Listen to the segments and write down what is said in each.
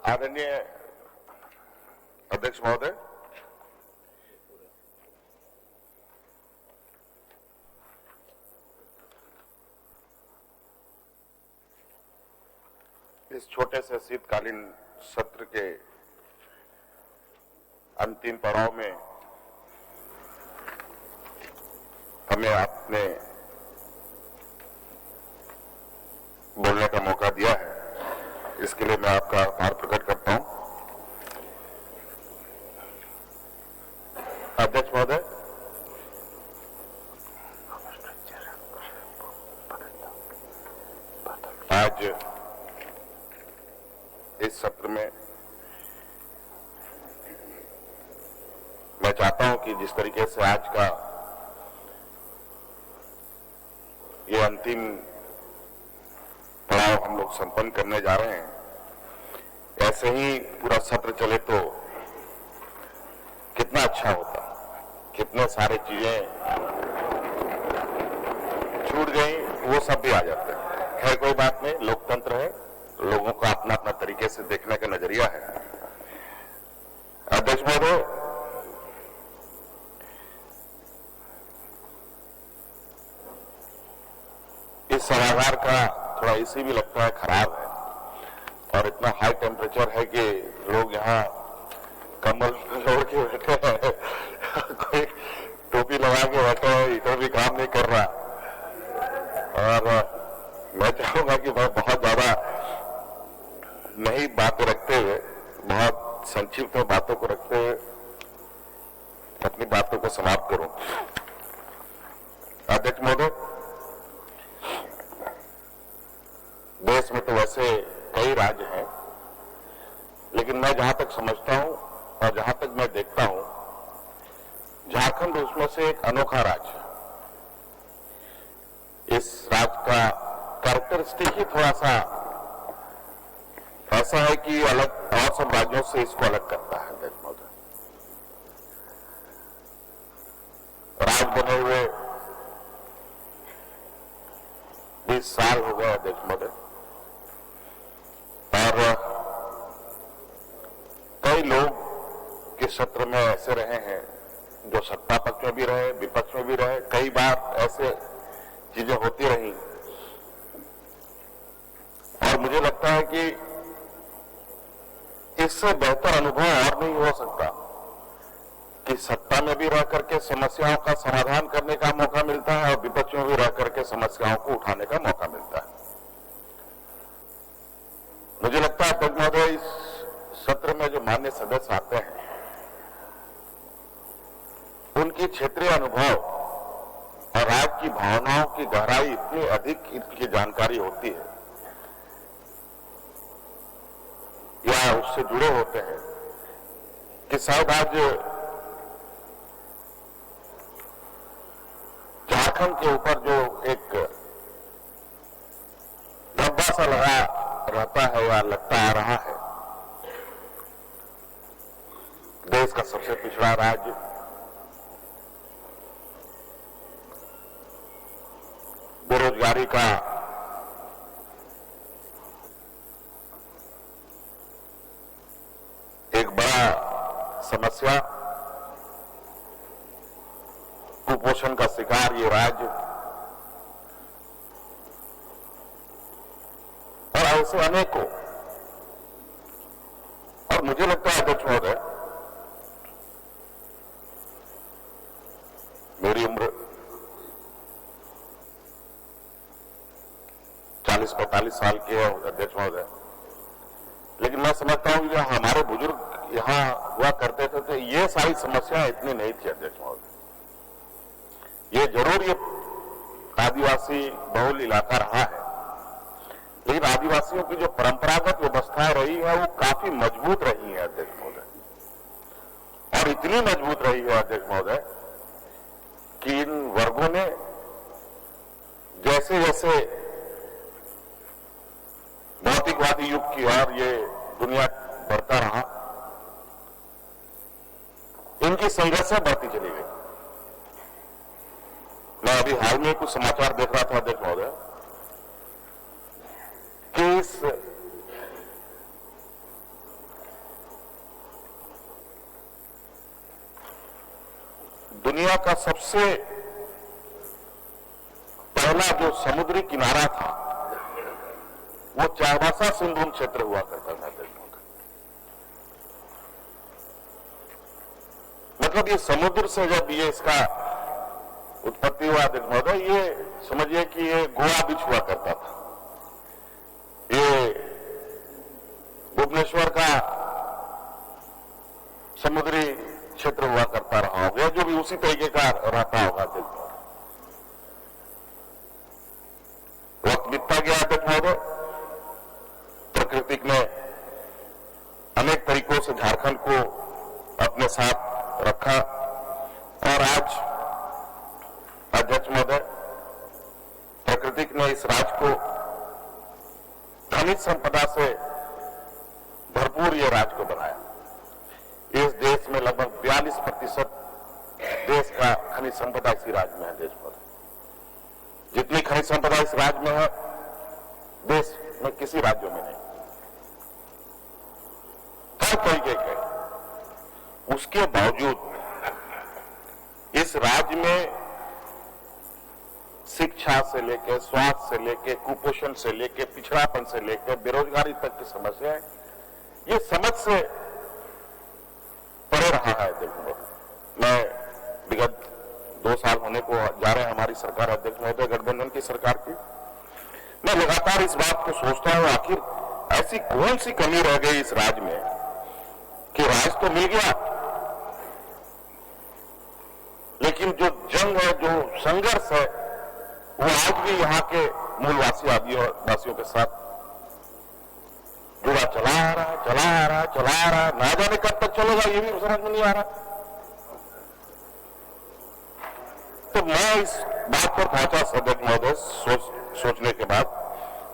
आदरणीय अध्यक्ष महोदय, इस छोटे से शीतकालीन सत्र के अंतिम पड़ाव में हमें आपने बोलने का मौका दिया है, इसके लिए मैं आपका आभार प्रकट करता हूं। अध्यक्ष महोदय, आज इस सत्र में मैं चाहता हूं कि जिस तरीके से आज का ये अंतिम पड़ाव हम लोग संपन्न करने जा रहे हैं, ऐसे ही पूरा सत्र चले तो कितना अच्छा होता। कितने सारे चीजें छूट गई, वो सब भी आ जाते हैं। खैर कोई बात नहीं, लोकतंत्र है, लोगों का अपना अपना तरीके से देखने का नजरिया है। अध्यक्ष महोदय, इस सभागार का थोड़ा एसी भी लगता है खराब है और इतना हाई टेम्परेचर है कि लोग यहाँ कम्बल ओढ़ के बैठे हैं, कोई टोपी लगा के बैठे हैं, हीटर भी काम नहीं कर रहा। और मैं चाहूंगा कि मैं बहुत ज्यादा नहीं बातें रखते हुए, बहुत संक्षिप्त में बातों को रखते हुए अपनी बातों को समाप्त करूं। अध्यक्ष महोदय, देश में तो वैसे कई राज्य हैं, लेकिन मैं जहां तक समझता हूं और जहां तक मैं देखता हूं, झारखंड उसमें से एक अनोखा राज्य है। इस राज्य का कैरेक्टरिस्टिक ही थोड़ा सा ऐसा है कि अलग और सब राज्यों से इसको अलग करता है। अध्यक्ष महोदय, राज्य बने हुए 20 साल हो गए अध्यक्ष महोदय, और कई लोग के सत्र में ऐसे रहे हैं जो सत्ता पक्ष में भी रहे, विपक्ष में भी रहे। कई बार ऐसे चीजें होती रही और मुझे लगता है कि इससे बेहतर अनुभव और नहीं हो सकता कि सत्ता में भी रह करके समस्याओं का समाधान करने का मौका मिलता है और विपक्ष में भी रह करके समस्याओं को उठाने का मौका मिलता है। मुझे लगता है अध्यक्ष महोदय, इस सत्र में जो मान्य सदस्य आते हैं उनकी क्षेत्रीय अनुभव और राज्य की भावनाओं की गहराई इतनी अधिक इनकी जानकारी होती है या उससे जुड़े होते हैं कि शायद आज झारखंड के ऊपर जो एक धब्बा सा लगा रहता है या लगता आ रहा है, देश का सबसे पिछड़ा राज्य, बेरोजगारी का एक बड़ा समस्या, कुपोषण का शिकार ये राज्य, और ऐसे अनेकों। और मुझे लगता है अध्यक्ष महोदय, मेरी उम्र 40-45 साल की है अध्यक्ष महोदय, लेकिन मैं समझता हूं कि जो हमारे बुजुर्ग यहां हुआ करते थे तो ये सारी समस्याएं इतनी नहीं थी अध्यक्ष महोदय। ये जरूर ये आदिवासी बहुल इलाका रहा है, लेकिन आदिवासियों की जो परंपरागत व्यवस्थाएं रही है वो काफी मजबूत रही है अध्यक्ष महोदय, और इतनी मजबूत रही है अध्यक्ष महोदय कि इन वर्गों ने जैसे जैसे भौतिकवादी युग की और ये दुनिया बढ़ता रहा, इनकी संघर्षें बढ़ती चली गई। मैं अभी हाल में कुछ समाचार देख रहा था अध्यक्ष महोदय कि इस दुनिया का सबसे पहला जो समुद्री किनारा था वो चाईबासा सिंधूम क्षेत्र हुआ करता था देश का। मतलब ये समुद्र से जब ये इसका उत्पत्ति हुआ देश महोदय, ये समझिए कि ये गोवा बीच हुआ करता था। ये भुवनेश्वर का समुद्री क्षेत्र हुआ करता रहा होगा, जो भी उसी तरीके का रहता होगा देश महोदय। वक्त बीतता गया देश महोदय, प्रकृति ने अनेक तरीकों से झारखंड को अपने साथ रखा और आज अध्यक्ष महोदय प्रकृति ने इस राज्य को खनिज संपदा से भरपूर ये राज्य को बनाया। इस देश में लगभग 42% देश का खनिज संपदा इसी राज्य में है देश महोदय। जितनी खनिज संपदा इस राज्य में है देश में किसी राज्यों में नहीं, हर तरीके के। उसके बावजूद इस राज्य में शिक्षा से लेकर, स्वास्थ्य से लेकर, कुपोषण से लेकर, पिछड़ापन से लेकर बेरोजगारी तक की समस्या है, ये समझ से परे रहा है अध्यक्ष महोदय। मैं विगत 2 साल होने को जा रहे हैं हमारी सरकार अध्यक्ष महोदय गठबंधन की सरकार की, मैं लगातार इस बात को सोचता हूं आखिर ऐसी कौन सी कमी रह गई इस राज्य में कि राज तो मिल गया, लेकिन जो जंग है, जो संघर्ष है, वो आज भी यहाँ के मूलवासी आदिवासियों के साथ जुड़ा चला आ रहा है, ना जाने कब तक चलेगा ये भी समझ में नहीं आ रहा। तो मैं इस बात पर पहुंचा अध्यक्ष महोदय सोचने के बाद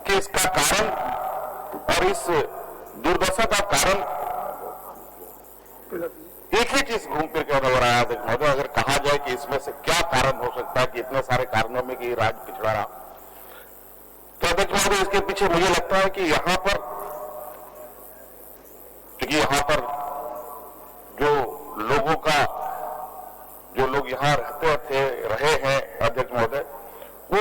कि इसका कारण और इस दुर्दशा का कारण एक ही चीज घूम फिर के नजर आया अध्यक्ष महोदय। अगर कहा जाए कि इसमें से क्या कारण हो सकता है कि इतने सारे कारणों में कि राज्य पिछड़ा रहा, तो अध्यक्ष महोदय इसके पीछे मुझे लगता है कि यहां पर, क्योंकि यहां पर जो लोगों का, जो लोग यहां रहे हैं अध्यक्ष महोदय, वो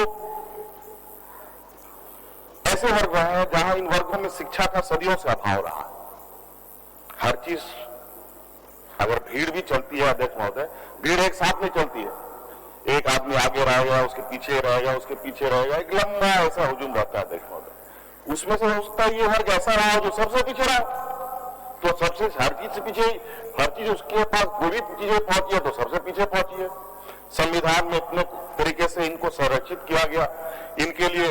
ऐसे वर्ग रहे हैं जहां इन वर्गों में शिक्षा का सदियों से अभाव रहा। हर चीज, अगर भीड़ भी चलती है अध्यक्ष महोदय, भीड़ एक साथ में चलती है, एक आदमी आगे रहेगा, उसके पीछे रहेगा, उसके पीछे रहेगा, एक लंबा ऐसा हुजूम रहता है अध्यक्ष महोदय। उसमें से हो सकता है ये वर्ग ऐसा रहा जो सबसे पीछे रहा, तो सबसे हर चीज से पीछे, हर चीज उसके पास कोई भी चीजें पहुंची है तो सबसे पीछे पहुंची है। संविधान में इतने तरीके से इनको संरक्षित किया गया, इनके लिए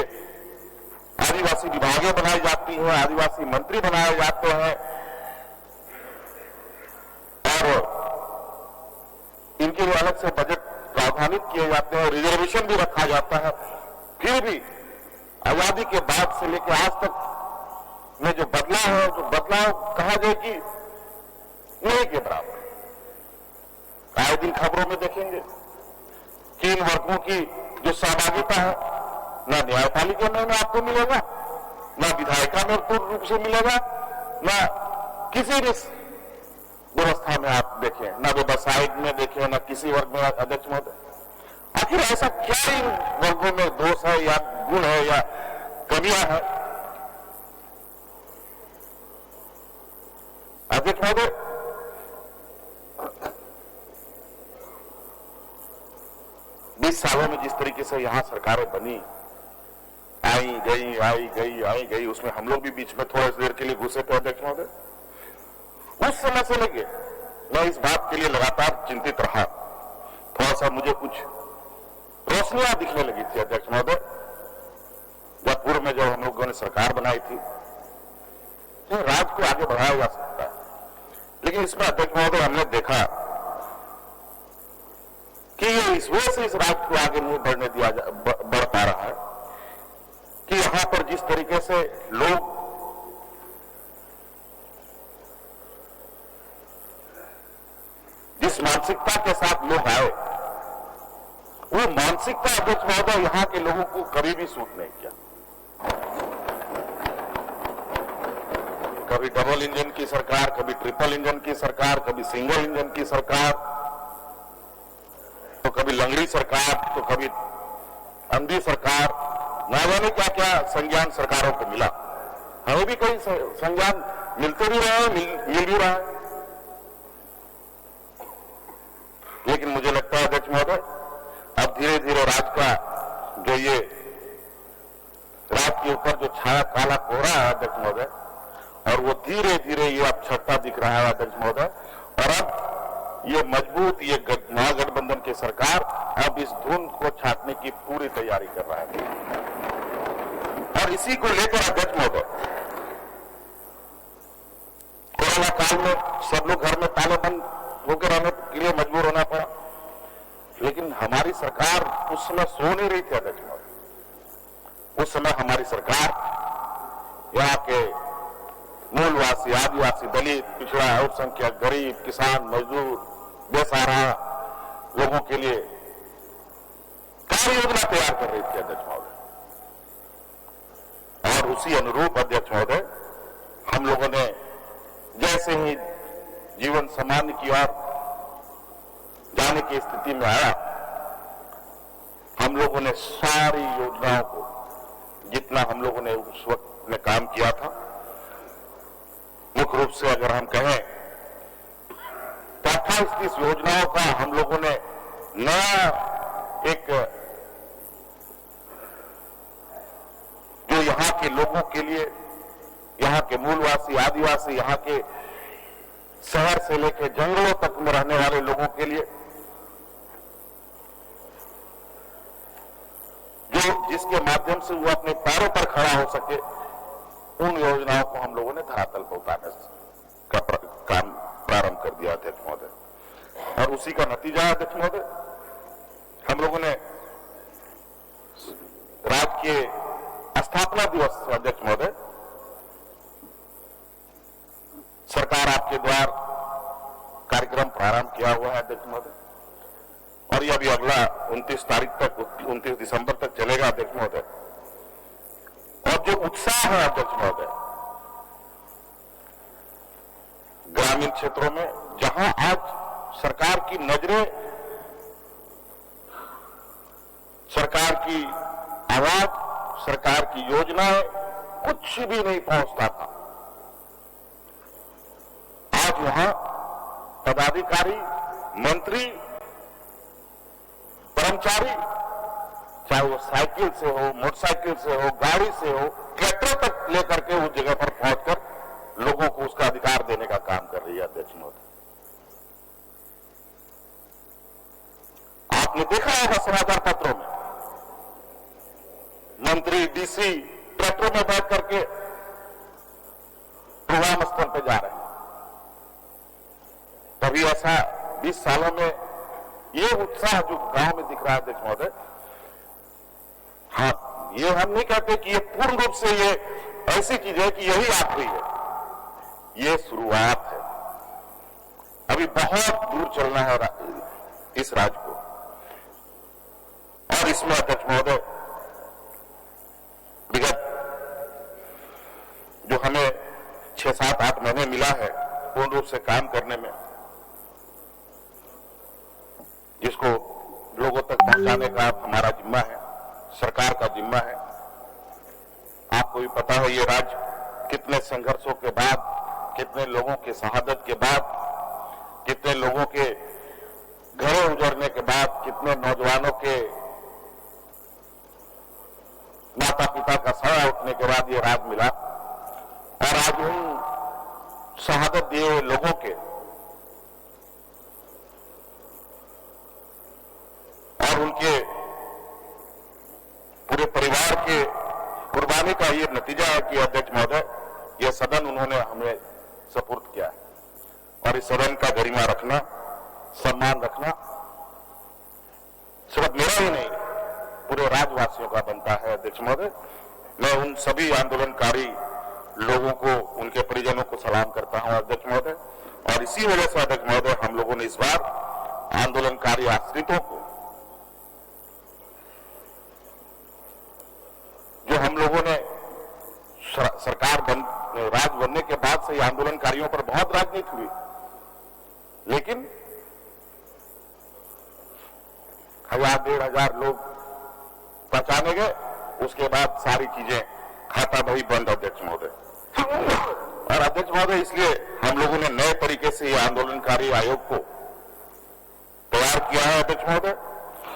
आदिवासी विभागें बनाई जाती हैं, आदिवासी मंत्री बनाए जाते हैं और इनके लिए अलग से बजट प्रावधानित किए जाते हैं, रिजर्वेशन भी रखा जाता है। फिर भी आजादी के बाद से लेकर आज तक में जो बदलाव है, जो बदलाव कहा जाए कि नहीं के बराबर। आए दिन खबरों में देखेंगे कि इन वर्गों की जो सहभागिता है, ना न्यायपालिका में आपको मिलेगा, ना विधायिका में पूर्ण रूप से मिलेगा, ना किसी भी व्यवस्था में आप देखें, ना व्यवसायिक में देखें, ना किसी वर्ग में अध्यक्ष महोदय। आखिर ऐसा क्या इन वर्गों में दोष है या गुण है या कमियां है अध्यक्ष महोदय? 20 सालों में जिस तरीके से यहां सरकारें बनी, आई गई, उसमें हम लोग भी बीच में थोड़ी देर के लिए घुसे थे अध्यक्ष महोदय। उस समय से लेके मैं इस बात के लिए लगातार चिंतित रहा, थोड़ा सा मुझे कुछ रोशनियां दिखने लगी थी अध्यक्ष महोदय, जब पूर्व में जब हम लोगों ने सरकार बनाई थी, तो राज्य को आगे बढ़ाया जा सकता है। लेकिन इसमें अध्यक्ष महोदय हमने देखा कि ये इस वजह से इस राज्य को आगे नहीं बढ़ पा रहा है कि यहां पर जिस तरीके से लोग जिस मानसिकता के साथ लोग आए, वो मानसिकता अध्यक्ष महोदय यहां के लोगों को कभी भी सूट नहीं किया। कभी डबल इंजन की सरकार, कभी ट्रिपल इंजन की सरकार, कभी सिंगल इंजन की सरकार, कभी लंगड़ी सरकार, तो कभी अंधी सरकार, ना जाने क्या क्या संज्ञान सरकारों को मिला। हमें भी कई संज्ञान मिलते भी रहे, मिल भी रहा है। लेकिन मुझे लगता है अध्यक्ष महोदय, अब धीरे धीरे राज के ऊपर जो छाया काला कोहरा है अध्यक्ष महोदय, और वो धीरे धीरे ये अब छटता दिख रहा है अध्यक्ष महोदय। और अब ये मजबूत, ये महागठबंधन की सरकार अब इस धुंध को छाटने की पूरी तैयारी कर रहा है। और इसी को लेकर अध्यक्ष महोदय, कोरोना काल में सब लोग घर में ताले बंद होकर रहने के लिए मजबूर होना पड़ा, लेकिन हमारी सरकार उस समय सो नहीं रही थी अध्यक्ष महोदय। उस समय हमारी सरकार यहाँ के मूलवासी, आदिवासी, दलित, पिछड़ा, अल्पसंख्यक, गरीब, किसान, मजदूर, बेसहारा लोगों के लिए कार्य योजना तैयार कर रही थी अध्यक्ष महोदय। और उसी अनुरूप अध्यक्ष महोदय, हम लोगों ने जैसे ही जीवन सामान्य की ओर जाने की स्थिति में आया, हम लोगों ने सारी योजनाओं को, जितना हम लोगों ने उस वक्त में काम किया था, मुख्य रूप से अगर हम कहें तो 28 योजनाओं का हम लोगों ने नया एक, जो यहाँ के लोगों के लिए, यहाँ के मूलवासी, आदिवासी, यहाँ के शहर से लेकर जंगलों तक में रहने वाले लोगों के लिए, जो जिसके माध्यम से वो अपने पैरों पर खड़ा हो सके, उन योजनाओं को हम लोगों ने धरातल पर उतारने का काम प्रारंभ कर दिया अध्यक्ष महोदय। और उसी का नतीजा अध्यक्ष महोदय, हम लोगों ने राज्य के स्थापना दिवस अध्यक्ष महोदय, सरकार आपके द्वार कार्यक्रम प्रारंभ किया हुआ है अध्यक्ष महोदय, और यह भी अगला 29 तारीख तक, 29 दिसंबर तक चलेगा अध्यक्ष महोदय। और जो उत्साह है अध्यक्ष महोदय, ग्रामीण क्षेत्रों में जहां आज सरकार की नजरें, सरकार की आवाज, सरकार की योजनाएं कुछ भी नहीं पहुंचता था, आज वहां पदाधिकारी, मंत्री, कर्मचारी, चाहे वो साइकिल से हो, मोटरसाइकिल से हो, गाड़ी से हो, ट्रैक्टर तक लेकर के उस जगह पर पहुंचकर लोगों को उसका अधिकार देने का काम कर रही है अध्यक्ष महोदय। आपने देखा होगा समाचार पत्रों में, मंत्री, डीसी ट्रैक्टर में बैठ करके प्रोग्राम स्थल पर जा रहे हैं। तभी ऐसा 20 सालों में ये उत्साह जो गांव में दिख रहा है अध्यक्ष महोदय, हाँ, ये हम नहीं कहते कि ये पूर्ण रूप से ये ऐसी चीज है कि यही आखिरी है, ये शुरुआत है। अभी बहुत दूर चलना है इस राज्य को। और इसमें अध्यक्ष महोदय, विगत जो हमें 6, 7, 8 महीने मिला है पूर्ण रूप से काम करने में, जिसको लोगों तक पहुंचाने का हमारा जिम्मा है, सरकार का जिम्मा है। आपको भी पता है ये राज्य कितने संघर्षों के बाद, कितने लोगों की शहादत के बाद, कितने लोगों के घरों उजड़ने के बाद, कितने नौजवानों के माता पिता का सड़ा उठने के बाद ये राज्य मिला। और आज उन शहादत दिए हुए लोगों के और उनके पूरे परिवार के कुर्बानी का ये नतीजा है कि अध्यक्ष महोदय, यह सदन उन्होंने हमें सपुर्द किया है। और इस सदन का गरिमा रखना, सम्मान रखना सिर्फ मेरा ही नहीं, पूरे राज्यवासियों का बनता है अध्यक्ष महोदय। मैं उन सभी आंदोलनकारी लोगों को, उनके परिजनों को सलाम करता हूं अध्यक्ष महोदय। और इसी वजह से अध्यक्ष महोदय, हम लोगों ने इस बार आंदोलनकारी आश्रितों को, जो हम लोगों ने सरकार राज बनने के बाद से आंदोलनकारियों पर बहुत राजनीति हुई, लेकिन 1000 1500 लोग पहचाने गए, उसके बाद सारी चीजें खाता बही बंद। अध्यक्ष महोदय और अध्यक्ष महोदय, इसलिए हम लोगों ने नए तरीके से ये आंदोलनकारी आयोग को तैयार किया है अध्यक्ष महोदय,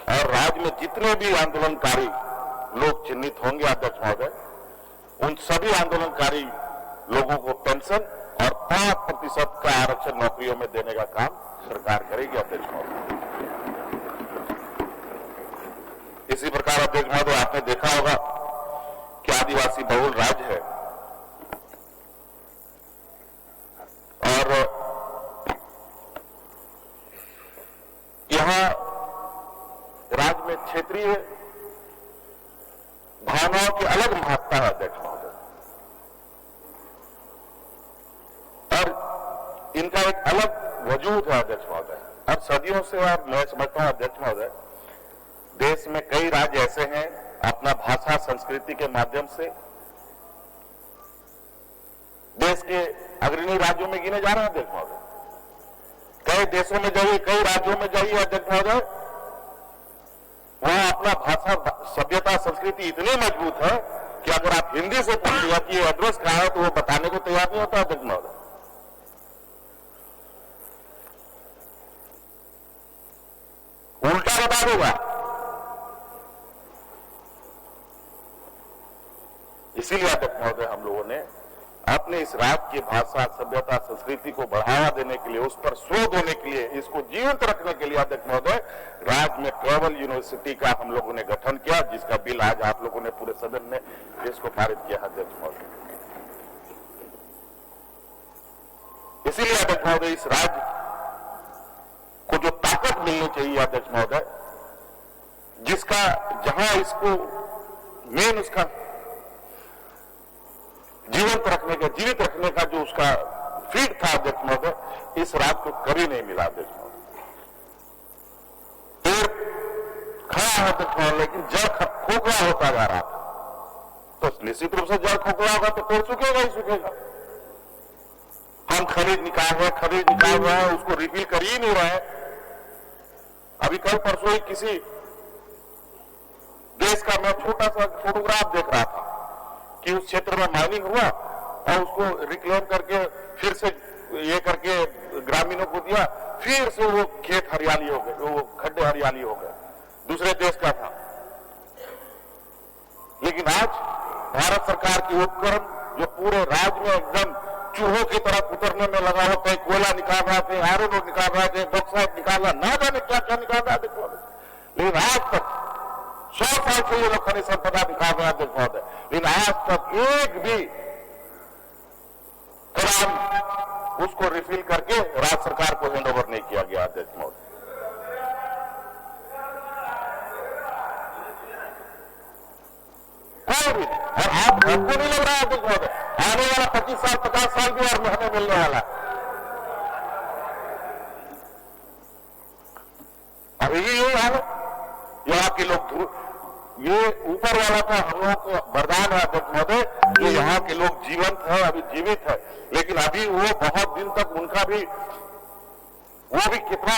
और राज्य में जितने भी आंदोलनकारी लोग चिन्हित होंगे अध्यक्ष महोदय, उन सभी आंदोलनकारी लोगों को पेंशन और 5% का आरक्षण नौकरियों में देने का काम सरकार करेगी अध्यक्ष महोदय। इसी प्रकार अध्यक्ष महोदय, आपने देखा होगा कि आदिवासी बहुल राज्य है और यहां राज्य में क्षेत्रीय भावनाओं की अलग महत्ता है अध्यक्ष महोदय, और इनका एक अलग वजूद है अध्यक्ष महोदय। और सदियों से, और मैं समझता हूं अध्यक्ष महोदय, देश में कई राज्य ऐसे हैं अपना भाषा संस्कृति के माध्यम से देश के अग्रणी राज्यों में गिने जा रहे हैं अध्यक्ष महोदय। कई देशों में जाइए, कई राज्यों में जाइए अध्यक्ष महोदय, वहां अपना भाषा सभ्यता संस्कृति इतनी मजबूत है कि अगर आप हिंदी से पूछिए कि ये एड्रेस कहां है तो वो बताने को तैयार नहीं होता अध्यक्ष महोदय। उल्टा बता देगा। इसीलिए अध्यक्ष महोदय, हम लोगों ने अपने इस राज्य की भाषा सभ्यता संस्कृति को बढ़ावा देने के लिए, उस पर शोध होने के लिए, इसको जीवित रखने के लिए अध्यक्ष महोदय, राज्य में ट्राइबल यूनिवर्सिटी का हम लोगों ने गठन किया, जिसका बिल आज आप लोगों ने पूरे सदन ने इसको पारित किया अध्यक्ष महोदय। इसीलिए अध्यक्ष महोदय, इस राज्य को जो ताकत मिलनी चाहिए अध्यक्ष महोदय, जिसका जहां इसको मेन उसका जीवित रखने का जो उसका फीड था अध्यक्ष महोदय, इस राज्य को कभी नहीं मिला अध्यक्ष महोदय। पेड़ खड़ा है अध्यक्ष महोदय, लेकिन जड़ खोखला होता जा रहा था, तो निश्चित रूप से जड़ खोखला होगा तो पेड़ सूखेगा ही सूखेगा। हम खरीद निकाल रहे हैं, उसको रिफिल कर ही नहीं रहे। अभी कल परसों ही किसी देश का मैं छोटा सा फोटोग्राफ देख रहा था कि उस क्षेत्र में माइनिंग हुआ और उसको रिक्लेम करके फिर से ये करके ग्रामीणों को दिया, फिर से वो खेत हरियाली हो गए, वो खड्डे हरियाली हो गए। दूसरे देश का था। लेकिन आज भारत सरकार की उपक्रम जो पूरे राज्य में एकदम चूहों की तरह उतरने में लगा हो, कहीं कोयला निकाल रहा, कहीं आयरन रोड निकाल रहा, कहीं बॉक्साइट निकाल रहा, ना जाने क्या क्या निकाल रहा है। लेकिन आज तक 100 साल से ये लोग खनिज संपदा निकाल रहे हैं अध्यक्ष महोदय, लेकिन आज तक एक भी खदान उसको रिफिल करके राज्य सरकार को हैंड ओवर नहीं किया गया अध्यक्ष महोदय। कोई भी, और आपको नहीं लग रहा है अध्यक्ष महोदय, आने वाला 25 साल 50 साल भी और हमें मिलने वाला है। अभी यही हाल है। यहाँ के लोग, ये ऊपर वाला का हम लोगों को वरदान है अध्यक्ष महोदय, जो यहाँ के लोग जीवंत है, अभी जीवित है, लेकिन अभी वो बहुत दिन तक उनका भी, वो भी कितना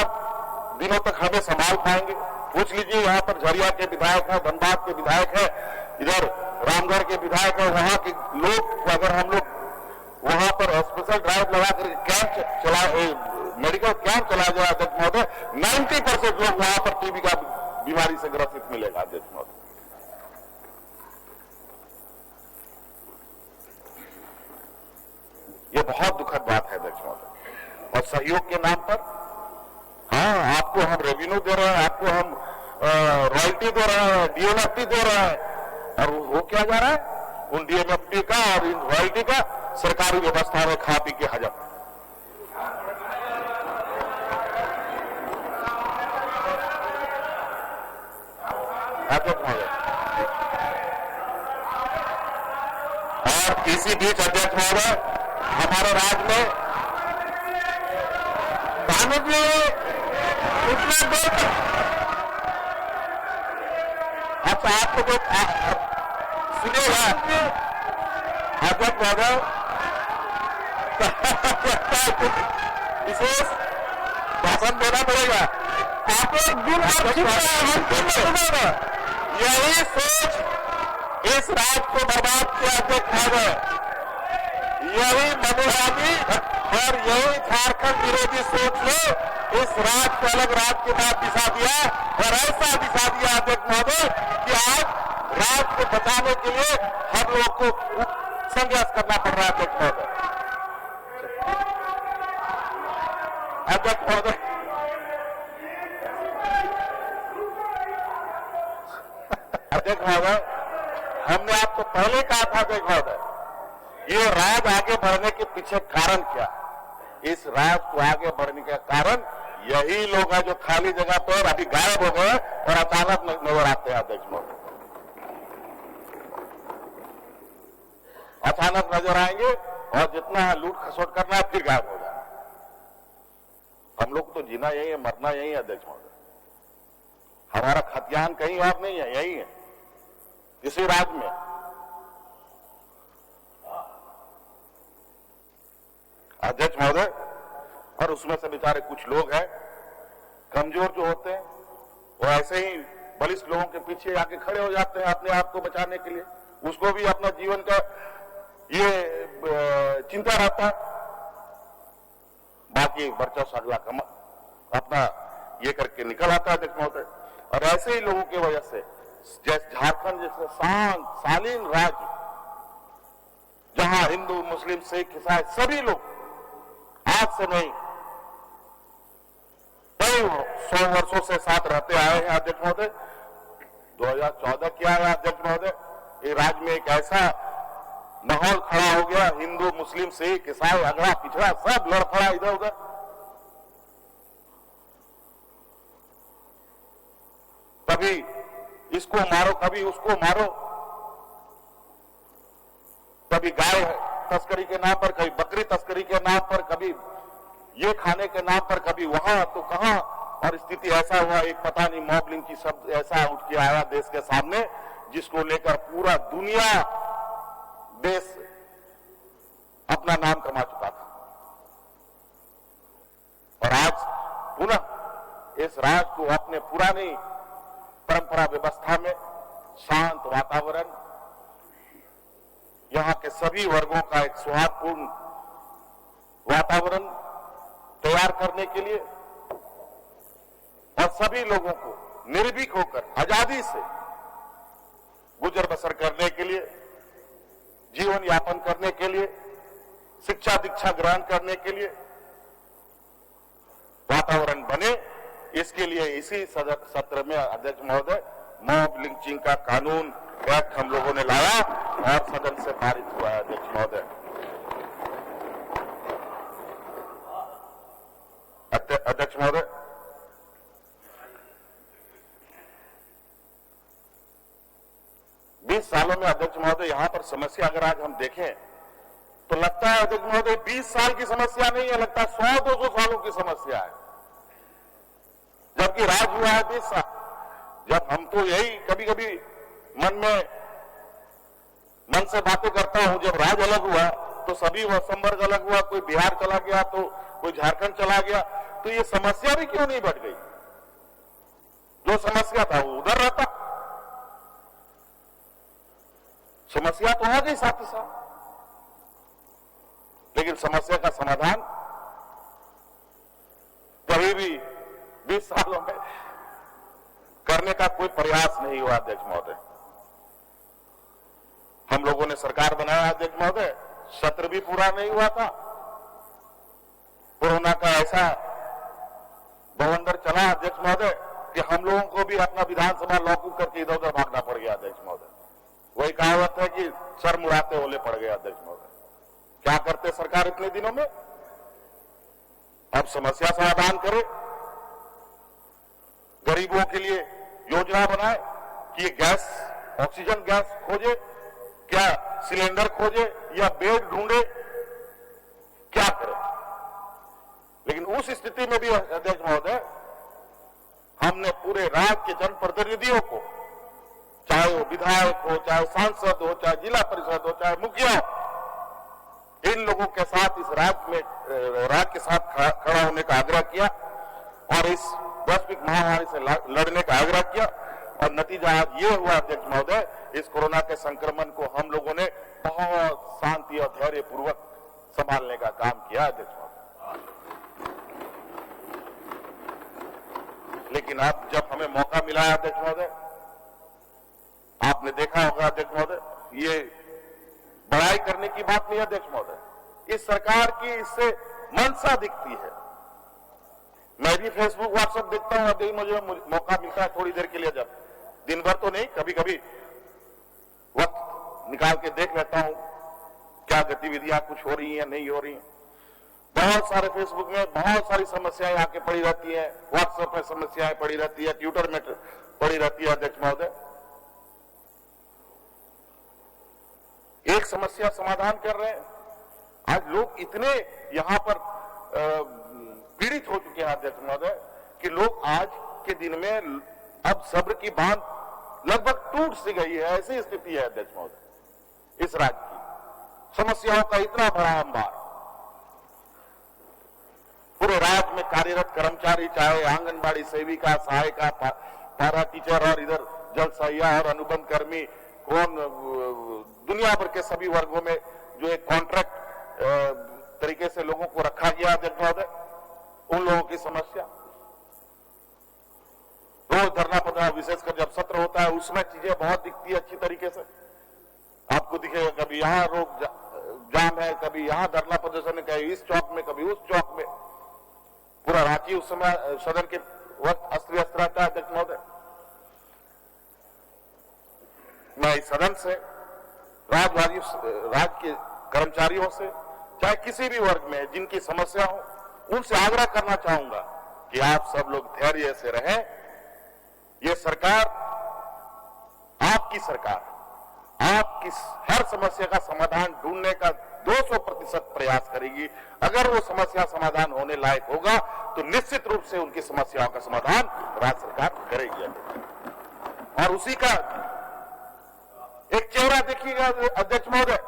दिनों तक हमें संभाल पाएंगे। पूछ लीजिए, यहाँ पर झरिया के विधायक है, धनबाद के विधायक है, इधर रामगढ़ के विधायक है, वहां के लोग, अगर हम लोग वहां पर स्पेशल ड्राइव लगाकर कैंप चला, मेडिकल कैंप चला जाए अध्यक्ष महोदय, 90% लोग वहां पर टीबी का बीमारी से ग्रसित मिलेगा अध्यक्ष महोदय। ये बहुत दुखद बात है अध्यक्ष महोदय। और सहयोग के नाम पर, हाँ, आपको हम रेवेन्यू दे रहे हैं, आपको हम रॉयल्टी दे रहे हैं, डीएमएफटी दे रहे हैं, और वो क्या जा रहा है? उन डीएमएफटी का और इन रॉयल्टी का सरकारी व्यवस्था में खा पी के हजम। और इसी बीच अध्यक्ष महोदय, हमारे राज्य में कानून इतना देर, अच्छा आपको जो सुनेगा अध्यक्ष महोदय, विशेष भाषण देना पड़ेगा। आप एक दिन यही सोच इस राज्य को बर्बाद किया अध्यक्ष यही मनोराजी और यही झारखंड विरोधी सोच ने इस राज्य को अलग राज्य के बाद दिशा दिया और ऐसा दिशा दिया अध्यक्ष महोदय कि आज राज्य को बचाने के लिए हम लोग को संघर्ष करना पड़ रहा है अध्यक्ष महोदय। अध्यक्ष महोदय अध्यक्ष महोदय हमने आपको पहले कहा था अध्यक्ष महोदय ये राज्य आगे बढ़ने के पीछे कारण क्या? इस राज्य को आगे बढ़ने का कारण यही लोग हैं जो खाली जगह पर अभी गायब हो गए और अचानक नजर आते हैं अध्यक्ष महोदय। अचानक नजर आएंगे और जितना लूट खसोट करना है फिर गायब हो जाए। हम लोग तो जीना यही है, मरना यही है अध्यक्ष महोदय। हमारा खतियान कहीं और नहीं है, यही है इसी राज्य में। अध्यक्ष महोदय और उसमें से बेचारे कुछ लोग हैं कमजोर जो होते हैं वो ऐसे ही बलिष्ठ लोगों के पीछे आके खड़े हो जाते हैं अपने आप को बचाने के लिए। उसको भी अपना जीवन का ये चिंता रहता है, बाकी वर्चस्व अगला अपना ये करके निकल आता है अध्यक्ष महोदय। और ऐसे ही लोगों की वजह से जैसे झारखंड जैसे शांत शालीन राज्य जहां हिंदू मुस्लिम सिख ईसाई सभी लोग आज से नहीं कई 100 वर्षों से साथ रहते आए हैं अध्यक्ष महोदय। 2014 किया है अध्यक्ष महोदय ये राज्य में एक ऐसा माहौल खड़ा हो गया, हिंदू मुस्लिम सिख ईसाई अगड़ा पिछड़ा सब लड़ पड़ा इधर उधर। कभी इसको मारो कभी उसको मारो, कभी गाय तस्करी के नाम पर, कभी बकरी तस्करी के नाम पर, कभी ये खाने के नाम पर, कभी वहां तो कहां। और स्थिति ऐसा हुआ एक पता नहीं मॉब की शब्द ऐसा उठ के आया देश के सामने जिसको लेकर पूरा दुनिया देश अपना नाम कमा चुका था। और आज पुनः इस राज्य को अपने पुरानी परंपरा व्यवस्था में शांत वातावरण, यहां के सभी वर्गों का एक सौहार्दपूर्ण वातावरण तैयार करने के लिए और सभी लोगों को निर्भीक होकर आजादी से गुजर बसर करने के लिए, जीवन यापन करने के लिए, शिक्षा दीक्षा ग्रहण करने के लिए वातावरण बने, इसके लिए इसी सत्र में अध्यक्ष महोदय मॉब लिंचिंग का कानून एक्ट हम लोगों ने लाया और सदन से पारित हुआ है अध्यक्ष महोदय। अध्यक्ष महोदय सालों में अध्यक्ष महोदय यहां पर समस्या अगर आज हम देखें तो लगता है अध्यक्ष महोदय 20 साल की समस्या नहीं है, लगता है 100-200 सालों की समस्या है, जबकि राज हुआ है 20 साल। जब हम तो यही कभी कभी मन से बातें करता हूं, जब राज अलग हुआ तो सभी संवर्ग अलग हुआ, कोई बिहार चला गया तो कोई झारखंड चला गया, तो ये समस्या भी क्यों नहीं बढ़ गई? जो समस्या था वो उधर रहता, समस्या तो आ गई साथ ही साथ, लेकिन समस्या का समाधान कभी भी 20 सालों में करने का कोई प्रयास नहीं हुआ अध्यक्ष महोदय। हम लोगों ने सरकार बनाया अध्यक्ष महोदय, सत्र भी पूरा नहीं हुआ था, कोरोना का ऐसा बवंडर चला अध्यक्ष महोदय कि हम लोगों को भी अपना विधानसभा लॉकअप करके इधर उधर भागना पड़ गया अध्यक्ष महोदय। वही कहावत है कि सर मुड़ाते ओले पड़ गए अध्यक्ष महोदय। क्या करते सरकार इतने दिनों में? अब समस्या समाधान करे, गरीबों के लिए योजना बनाए कि ये गैस ऑक्सीजन गैस खोजे, क्या सिलेंडर खोजे या बेड ढूंढे, क्या करे? लेकिन उस स्थिति में भी अध्यक्ष महोदय हमने पूरे राज्य के जनप्रतिनिधियों को, चाहे वो विधायक हो, चाहे सांसद हो, चाहे जिला परिषद हो, चाहे मुखिया हो, इन लोगों के साथ इस राज्य के साथ खड़ा होने का आग्रह किया और इस वैश्विक महामारी से लड़ने का आग्रह किया और नतीजा आज ये हुआ अध्यक्ष महोदय, इस कोरोना के संक्रमण को हम लोगों ने बहुत शांति और धैर्य पूर्वक संभालने का काम किया अध्यक्ष महोदय। लेकिन अब जब हमें मौका मिला है अध्यक्ष महोदय, आपने देखा होगा अध्यक्ष महोदय, ये बड़ाई करने की बात नहीं अध्यक्ष महोदय, इस सरकार की इससे मंशा दिखती है। मैं भी फेसबुक व्हाट्सएप देखता हूं, अभी मुझे मौका मिलता है थोड़ी देर के लिए, जब दिन भर तो नहीं, कभी कभी वक्त निकाल के देख लेता हूं क्या गतिविधियां कुछ हो रही हैं नहीं हो रही हैं। बहुत सारे फेसबुक में बहुत सारी समस्याएं आके पड़ी रहती हैं, व्हाट्सएप में समस्याएं पड़ी रहती है, ट्विटर में पड़ी रहती है अध्यक्ष महोदय। एक समस्या समाधान कर रहे हैं, आज लोग इतने यहां पर पीड़ित हो चुके हैं अध्यक्ष महोदय कि लोग आज के दिन में अब सब्र की बांध लगभग टूट सी गई है, ऐसी स्थिति है अध्यक्ष महोदय। इस राज्य की समस्याओं का इतना बड़ा अंबार, पूरे राज्य में कार्यरत कर्मचारी, चाहे आंगनबाड़ी सेविका, सहायिका, पारा टीचर और इधर जल सहिया और अनुबंध कर्मी, कौन दुनिया भर के सभी वर्गों में जो एक कॉन्ट्रैक्ट तरीके से लोगों को रखा गया अध्यक्ष महोदय, उन लोगों की समस्या रोज धरना पड़ता है, विशेषकर जब सत्र होता है उसमें चीजें बहुत दिखती है अच्छी तरीके से। आपको दिखेगा कभी यहाँ रोक जाम है, कभी यहाँ धरना प्रदर्शन है, कभी इस चौक में, कभी उस चौक में। पूरा रांची उस समय सदन के वक्त अस्त व्यस्त रहता है अध्यक्ष महोदय। मैं इस सदन से राज्य के कर्मचारियों से, चाहे किसी भी वर्ग में जिनकी समस्या हो, उनसे आग्रह करना चाहूंगा कि आप सब लोग धैर्य से रहें। ये सरकार, आपकी सरकार, आपकी हर समस्या का समाधान ढूंढने का 200% प्रयास करेगी। अगर वो समस्या समाधान होने लायक होगा तो निश्चित रूप से उनकी समस्याओं का समाधान राज्य सरकार करेगी। और उसी का एक चेहरा देखिएगा अध्यक्ष महोदय,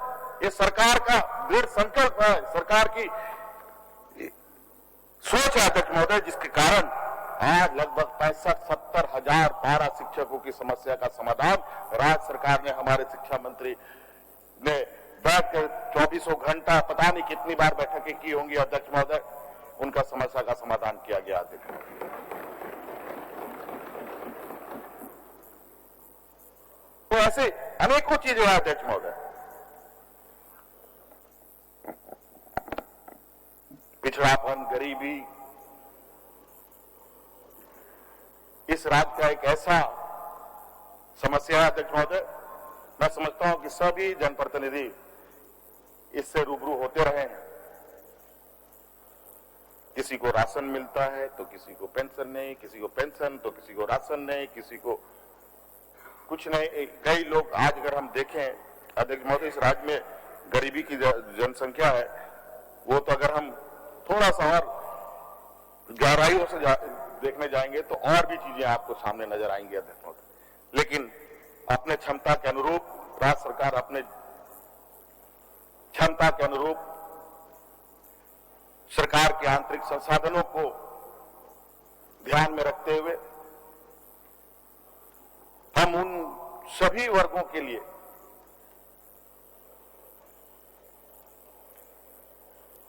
ये सरकार का दृढ़ संकल्प है, सरकार की सोच है अध्यक्ष महोदय, जिसके कारण आज लगभग 65-70 हजार पारा शिक्षकों की समस्या का समाधान राज्य सरकार ने, हमारे शिक्षा मंत्री ने बैठ कर 24 घंटा पता नहीं कितनी बार बैठकें की होंगी अध्यक्ष महोदय, उनका समस्या का समाधान किया गया अध्यक्ष। तो ऐसे अनेकों चीजें हैं अध्यक्ष महोदय। पिछड़ापन, गरीबी, इस राज्य का एक ऐसा समस्या है अध्यक्ष महोदय, मैं समझता हूं कि सभी जनप्रतिनिधि इससे रूबरू होते रहे हैं। किसी को राशन मिलता है तो किसी को पेंशन नहीं, किसी को पेंशन तो किसी को राशन नहीं, किसी को कुछ नहीं। कई लोग आज अगर हम देखें अध्यक्ष महोदय, इस राज्य में गरीबी की जनसंख्या है, वो तो अगर हम थोड़ा सा और गहराइयों से देखने जाएंगे तो और भी चीजें आपको सामने नजर आएंगी अध्यक्ष महोदय। लेकिन अपने क्षमता के अनुरूप राज्य सरकार अपने क्षमता के अनुरूप सरकार के आंतरिक संसाधनों को ध्यान में रखते हुए हम उन सभी वर्गों के लिए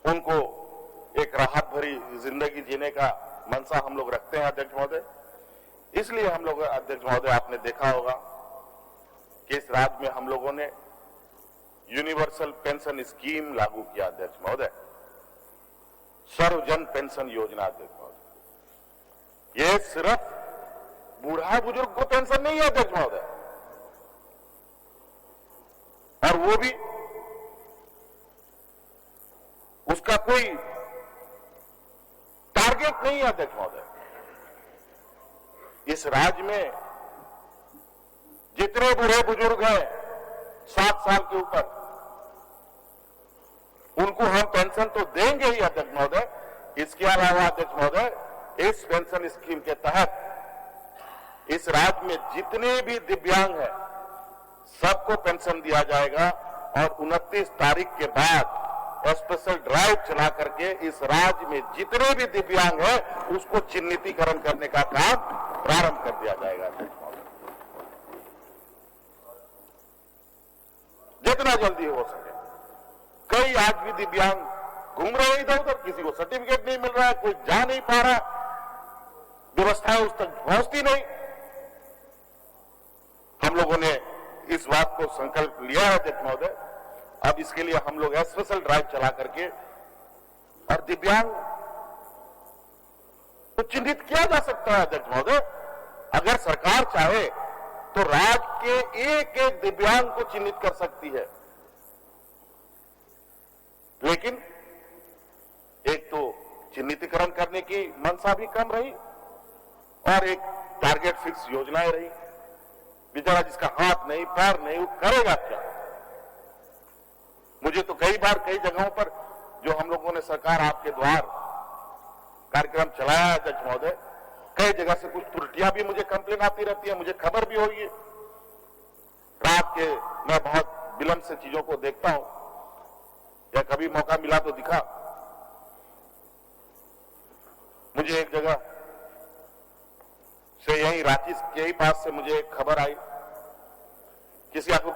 उनको एक राहत भरी जिंदगी जीने का मंशा हम लोग रखते हैं अध्यक्ष महोदय। इसलिए हम लोग अध्यक्ष महोदय, आपने देखा होगा कि इस राज्य में हम लोगों ने यूनिवर्सल पेंशन स्कीम लागू किया अध्यक्ष महोदय, सर्वजन पेंशन योजना अध्यक्ष महोदय। ये सिर्फ बूढ़ा बुजुर्ग को पेंशन नहीं है अध्यक्ष महोदय, और वो भी उसका कोई टारगेट नहीं है अध्यक्ष महोदय। इस राज्य में जितने बूढ़े बुजुर्ग हैं 60 साल के ऊपर, उनको हम पेंशन तो देंगे ही अध्यक्ष महोदय। इसके अलावा अध्यक्ष महोदय, इस पेंशन स्कीम के तहत इस राज्य में जितने भी दिव्यांग हैं सबको पेंशन दिया जाएगा, और 29 तारीख के बाद स्पेशल ड्राइव चला करके इस राज्य में जितने भी दिव्यांग हैं उसको चिन्हितीकरण करने का काम प्रारंभ कर दिया जाएगा। जितना जल्दी हो सके। कई आज भी दिव्यांग घूम रहे इधर उधर, किसी को सर्टिफिकेट नहीं मिल रहा है, कोई जा नहीं पा रहा, व्यवस्थाएं उस तक पहुंचती नहीं। हम लोगों ने इस बात को संकल्प लिया है अध्यक्ष महोदय, अब इसके लिए हम लोग स्पेशल ड्राइव चला करके और दिव्यांग को चिन्हित किया जा सकता है। अध्यक्ष महोदय, अगर सरकार चाहे तो राज्य के एक एक दिव्यांग को चिन्हित कर सकती है, लेकिन एक तो चिन्हितीकरण करने की मंशा भी कम रही और एक टारगेट फिक्स योजनाएं रही। बेचारा जिसका हाथ नहीं पैर नहीं वो करेगा क्या? मुझे तो कई बार कई जगहों पर जो हम लोगों ने सरकार आपके द्वार कार्यक्रम चलाया है अध्यक्ष महोदय, कई जगह से कुछ त्रुटियां भी मुझे कंप्लेन आती रहती है, मुझे खबर भी हुई है। रात के मैं बहुत विलंब से चीजों को देखता हूं, या कभी मौका मिला तो दिखा। मुझे एक जगह से यही रांची के ही पास से मुझे एक खबर आई, किसी आपको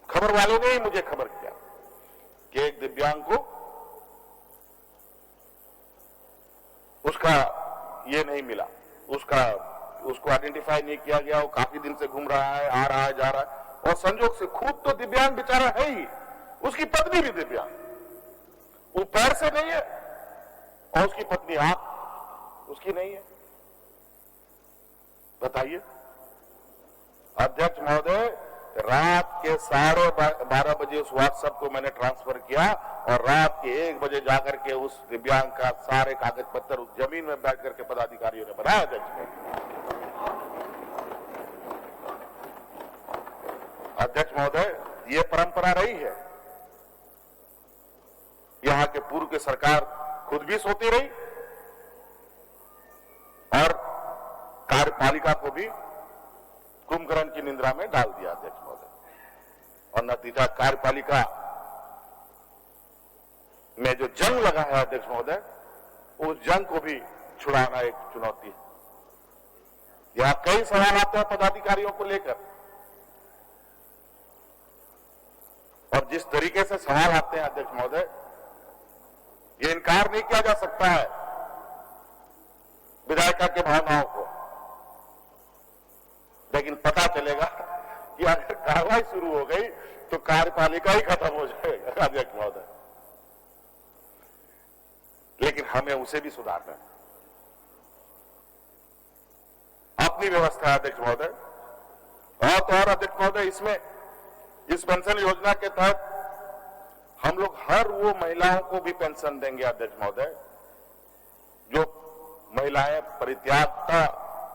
खबर वालों ने ही मुझे खबर किया कि एक दिव्यांग को उसका ये नहीं मिला, उसको आइडेंटिफाई नहीं किया गया, वो काफी दिन से घूम रहा है, आ रहा है, जा रहा है, और संजोग से खुद तो दिव्यांग बेचारा है ही, उसकी पत्नी भी दिव्यांग, वो पैर से नहीं है और उसकी पत्नी आंख उसकी नहीं है। बताइए अध्यक्ष महोदय, रात के 12:30 बजे उस व्हाट्सएप को मैंने ट्रांसफर किया और रात के 1 बजे जाकर के उस दिव्यांग का सारे कागज पत्तर उस जमीन में बैठ करके पदाधिकारियों ने बनाया। अध्यक्ष महोदय, ये परंपरा रही है, यहां के पूर्व की सरकार खुद भी सोती रही और कार्यपालिका को भी कुंभकर्ण की निंद्रा में डाल दिया अध्यक्ष महोदय, और नतीजा कार्यपालिका में जो जंग लगा है अध्यक्ष महोदय, उस जंग को भी छुड़ाना एक चुनौती है। यहां कई सवाल आते हैं पदाधिकारियों को लेकर, और जिस तरीके से सवाल आते हैं अध्यक्ष महोदय, ये इनकार नहीं किया जा सकता है विधायिका के भावनाओं को, लेकिन पता चलेगा कि अगर कार्रवाई शुरू हो गई तो कार्यपालिका ही खत्म हो जाएगा अध्यक्ष महोदय। लेकिन हमें उसे भी सुधारना है, अपनी व्यवस्था है अध्यक्ष महोदय। और तो और अध्यक्ष महोदय, इसमें इस पेंशन योजना के तहत हम लोग हर वो महिलाओं को भी पेंशन देंगे अध्यक्ष महोदय जो महिलाएं परित्यागता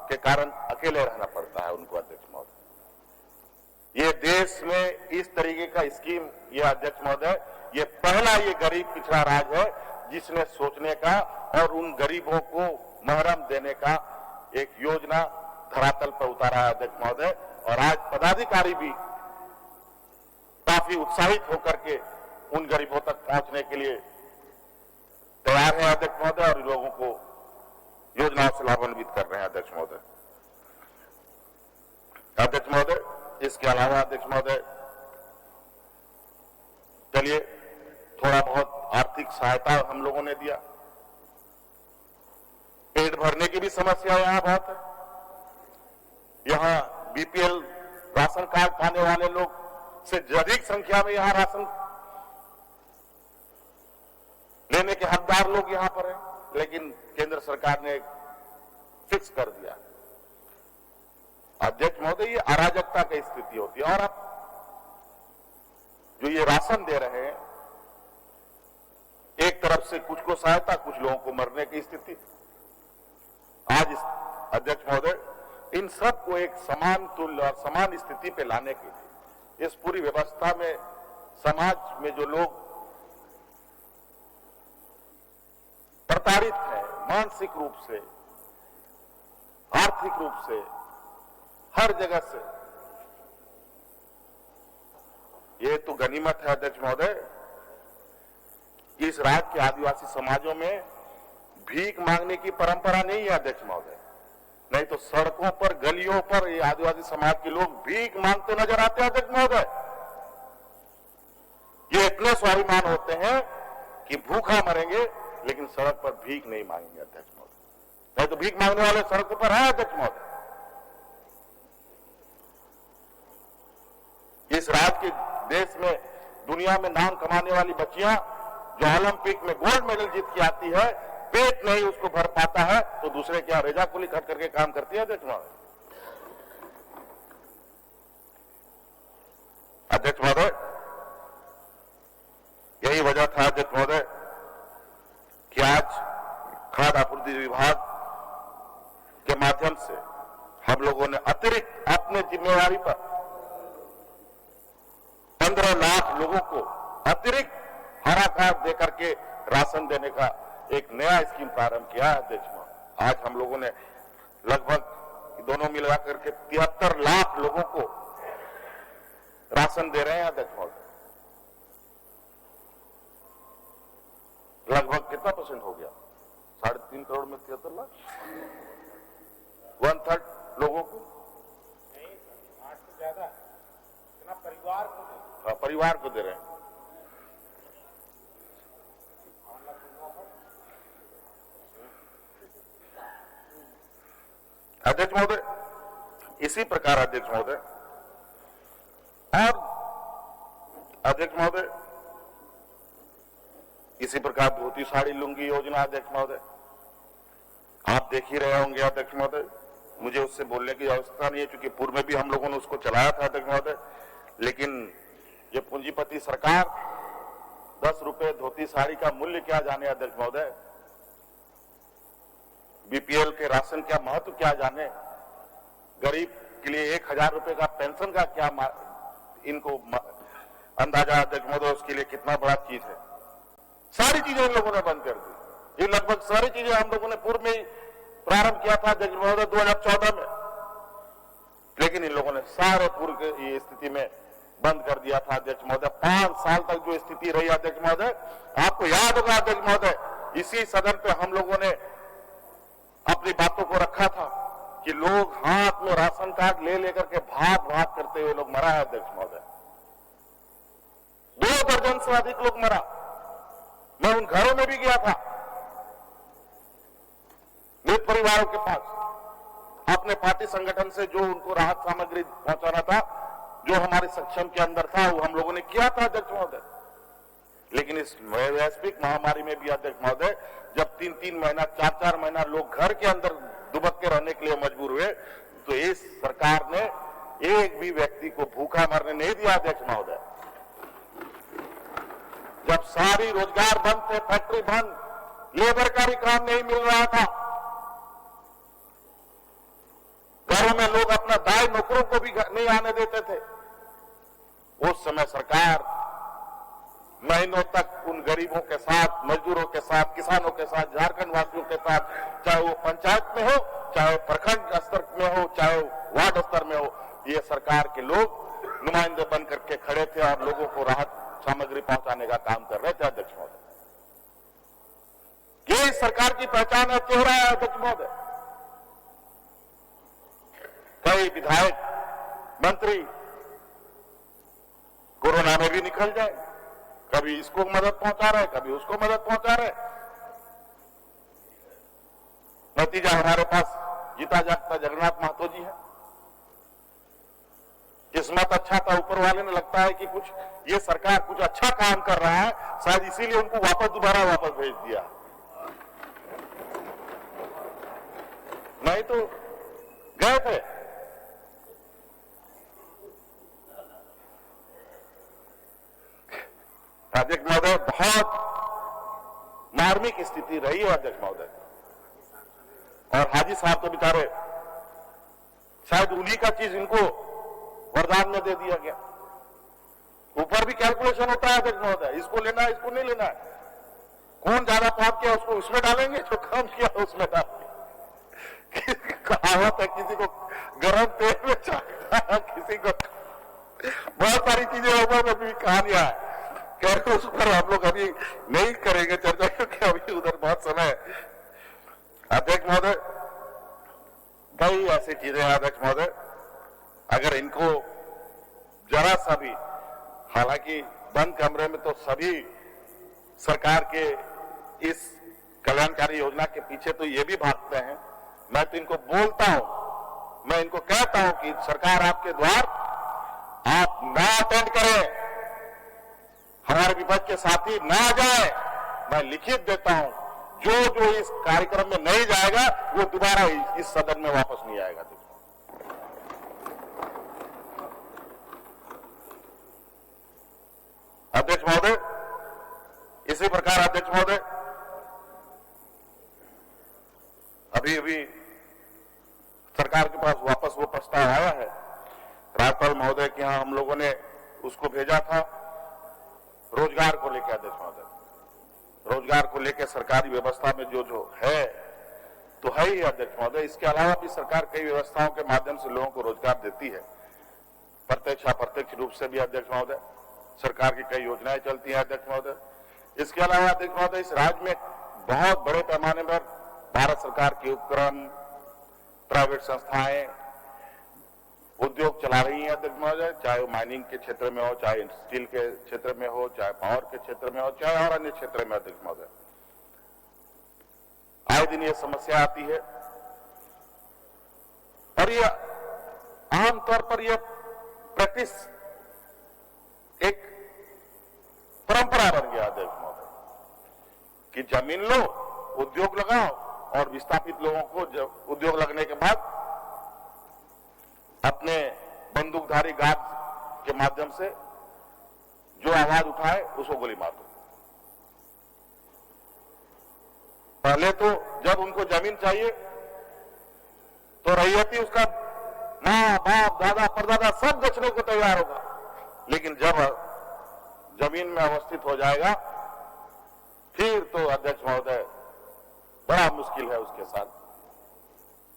के कारण अकेले रहना पड़ता है उनको। अध्यक्ष महोदय, ये देश में इस तरीके का स्कीम, ये अध्यक्ष महोदय, ये पहला ये गरीब पिछड़ा राज्य है जिसने सोचने का और उन गरीबों को महरम देने का एक योजना धरातल पर उतारा है अध्यक्ष महोदय। और आज पदाधिकारी भी काफी उत्साहित होकर के उन गरीबों तक पहुंचने के लिए तैयार है अध्यक्ष महोदय, और लोगों को योजनाओं से लाभान्वित कर रहे हैं अध्यक्ष महोदय। अध्यक्ष महोदय, इसके अलावा अध्यक्ष महोदय, चलिए थोड़ा बहुत आर्थिक सहायता हम लोगों ने दिया। पेट भरने की भी समस्या यहां बहुत है। यहां बीपीएल राशन कार्ड पाने वाले लोग से अधिक संख्या में यहां राशन लेने के हकदार लोग यहां पर हैं, लेकिन केंद्र सरकार ने फिक्स कर दिया। अध्यक्ष महोदय, ये अराजकता की स्थिति होती है, और आप जो ये राशन दे रहे हैं, एक तरफ से कुछ को सहायता, कुछ लोगों को मरने की स्थिति। आज अध्यक्ष महोदय, इन सब को एक समान तुल्य और समान स्थिति पे लाने के लिए इस पूरी व्यवस्था में समाज में जो लोग प्रताड़ित है मानसिक रूप से, आर्थिक रूप से, हर जगह से, ये तो गनीमत है अध्यक्ष महोदय कि इस राज्य के आदिवासी समाजों में भीख मांगने की परंपरा नहीं है अध्यक्ष महोदय। नहीं तो सड़कों पर, गलियों पर ये आदिवासी समाज के लोग भीख मांगते नजर आते हैं अध्यक्ष महोदय। ये इतने स्वाभिमान होते हैं कि भूखा मरेंगे लेकिन सड़क पर भीख नहीं मांगेंगे अध्यक्ष महोदय। नहीं तो भीख मांगने वाले सड़कों पर है अध्यक्ष महोदय। इस राज्य के देश में, दुनिया में नाम कमाने वाली बच्चियां जो ओलंपिक में गोल्ड मेडल जीत के आती है, पेट नहीं उसको भर पाता है तो दूसरे क्या रेजाकुली खट करके काम करती है अध्यक्ष महोदय। अध्यक्ष महोदय, यही वजह था अध्यक्ष महोदय कि आज खाद्य आपूर्ति विभाग के माध्यम से हम लोगों ने अतिरिक्त अपने जिम्मेवारी पर 15 लाख लोगों को अतिरिक्त हरा कार्ड देकर के राशन देने का एक नया स्कीम प्रारंभ किया है अध्यक्ष महोदय। आज हम लोगों ने लगभग दोनों मिलाकर के 73 लाख लोगों को राशन दे रहे हैं अध्यक्ष महोदय। लगभग कितना परसेंट हो गया? 3.5 करोड़ में 73 लाख, 1/3 लोगों को, नहीं 8 से ज्यादा, इतना परिवार को, परिवार को दे रहे हैं। अध्यक्ष महोदय, इसी प्रकार अध्यक्ष महोदय, और अध्यक्ष महोदय इसी प्रकार धोती साड़ी लुंगी योजना अध्यक्ष महोदय आप देख ही रहे होंगे अध्यक्ष महोदय। मुझे उससे बोलने की आवश्यकता नहीं है क्योंकि पूर्व में भी हम लोगों ने उसको चलाया था अध्यक्ष महोदय। लेकिन ये पूंजीपति सरकार 10 रुपए धोती साड़ी का मूल्य क्या जाने अध्यक्ष महोदय, बीपीएल के राशन क्या महत्व क्या जाने, गरीब के लिए 1000 रुपए का पेंशन का क्या इनको अंदाजा अध्यक्ष महोदय, उसके लिए कितना बड़ा चीज है। सारी चीजें इन लोगों ने बंद कर दी। ये लगभग सारी चीजें हम लोगों ने पूर्व में ही प्रारंभ किया था अध्यक्ष महोदय 2014 में, लेकिन इन लोगों ने सारे पूर्व की स्थिति में बंद कर दिया था अध्यक्ष महोदय। 5 साल तक जो स्थिति रही अध्यक्ष महोदय, आपको याद होगा अध्यक्ष महोदय, इसी सदन पे हम लोगों ने अपनी बातों को रखा था कि लोग हाथ में राशन कार्ड ले लेकर के भाग भाग करते हुए लोग मरा है अध्यक्ष महोदय। 2 दर्जन से अधिक लोग मरा। मैं उन घरों में भी गया था, मृत परिवारों के पास, अपने पार्टी संगठन से जो उनको राहत सामग्री पहुंचाना था, जो हमारे सक्षम के अंदर था, वो हम लोगों ने किया था अध्यक्ष महोदय। लेकिन इस वैश्विक महामारी में भी अध्यक्ष महोदय, जब 3-3 महीना, 4-4 महीना लोग घर के अंदर दुबक के रहने के लिए मजबूर हुए, तो इस सरकार ने एक भी व्यक्ति को भूखा मरने नहीं दिया अध्यक्ष महोदय। जब सारी रोजगार बंद थे, फैक्ट्री बंद, लेबर का भी काम नहीं मिल रहा था, घरों में लोग अपना दाई नौकरों को भी नहीं आने देते थे, उस समय सरकार महीनों तक उन गरीबों के साथ, मजदूरों के साथ, किसानों के साथ, झारखंड वासियों के साथ, चाहे वो पंचायत में हो, चाहे प्रखंड स्तर में हो, चाहे वार्ड स्तर में हो, ये सरकार के लोग नुमाइंदे बन करके खड़े थे और लोगों को राहत सामग्री पहुंचाने का काम कर रहे थे अध्यक्ष महोदय। ये सरकार की पहचान है, चेहरा है अध्यक्ष महोदय। कई विधायक, मंत्री कोरोना में भी निकल जाए, कभी इसको मदद पहुंचा रहे, कभी उसको मदद पहुंचा रहे। नतीजा हमारे पास जीता जागता जगन्नाथ महतो जी है। किस्मत अच्छा था ऊपर वाले ने, लगता है कि कुछ ये सरकार कुछ अच्छा काम कर रहा है, शायद इसीलिए उनको दोबारा वापस भेज दिया, नहीं तो गए थे। अध्यक्ष महोदय, बहुत मार्मिक स्थिति रही है अध्यक्ष महोदय। और हाजी साहब तो बेचारे, शायद उन्हीं का चीज इनको वरदान में दे दिया गया। ऊपर भी कैलकुलेशन होता है अध्यक्ष महोदय, इसको लेना है, इसको नहीं लेना है, कौन ज्यादा पाप किया उसको उसमें डालेंगे, जो कम किया उसमें डालेंगे। कहावत है, किसी को गर्म तेल में चाहता, किसी को बहुत सारी चीजें ऊपर में भी कहानियां है, उस पर हम लोग अभी नहीं करें। समय अध्यक्ष महोदय कई ऐसी चीजें हैं अध्यक्ष महोदय, अगर इनको जरा सा भी, हालांकि बंद कमरे में तो सभी सरकार के इस कल्याणकारी योजना के पीछे तो ये भी भागते हैं, मैं तो इनको बोलता हूं, मैं इनको कहता हूं कि सरकार आपके द्वार आप ना अटेंड करें, हमारे विपक्ष के साथी ना जाए, मैं लिखित देता हूं, जो इस कार्यक्रम में नहीं जाएगा वो दोबारा इस सदन में वापस नहीं आएगा। अध्यक्ष महोदय, इसी प्रकार अध्यक्ष महोदय अभी सरकार के पास वापस वो प्रस्ताव आया है, राज्यपाल महोदय के यहां हम लोगों ने उसको भेजा था रोजगार को लेकर। अध्यक्ष महोदय, रोजगार को लेकर सरकारी व्यवस्था में जो है तो है ही अध्यक्ष महोदय, इसके अलावा भी सरकार कई व्यवस्थाओं के माध्यम से लोगों को रोजगार देती है, प्रत्यक्ष अप्रत्यक्ष रूप से भी अध्यक्ष महोदय सरकार की कई योजनाएं चलती हैं अध्यक्ष महोदय। इसके अलावा अध्यक्ष महोदय इस राज्य में बहुत बड़े पैमाने पर भारत सरकार के उपक्रम, प्राइवेट संस्थाएं उद्योग चला रही हैं अध्यक्ष महोदय, चाहे वो माइनिंग के क्षेत्र में हो, चाहे स्टील के क्षेत्र में हो, चाहे पावर के क्षेत्र में हो, चाहे और अन्य क्षेत्र में अध्यक्ष महोदय। आए दिन ये समस्या आती है और ये आमतौर पर यह प्रैक्टिस एक परंपरा बन गया अध्यक्ष महोदय कि जमीन लो, उद्योग लगाओ और विस्थापित लोगों को जब उद्योग लगने के बाद अपने बंदूकधारी गार्ड के माध्यम से जो आवाज उठाए उसको गोली मार दो। पहले तो जब उनको जमीन चाहिए तो रैयती उसका मां बाप दादा परदादा सब बेचने को तैयार होगा, लेकिन जब जमीन में अवस्थित हो जाएगा फिर तो अध्यक्ष महोदय बड़ा मुश्किल है उसके साथ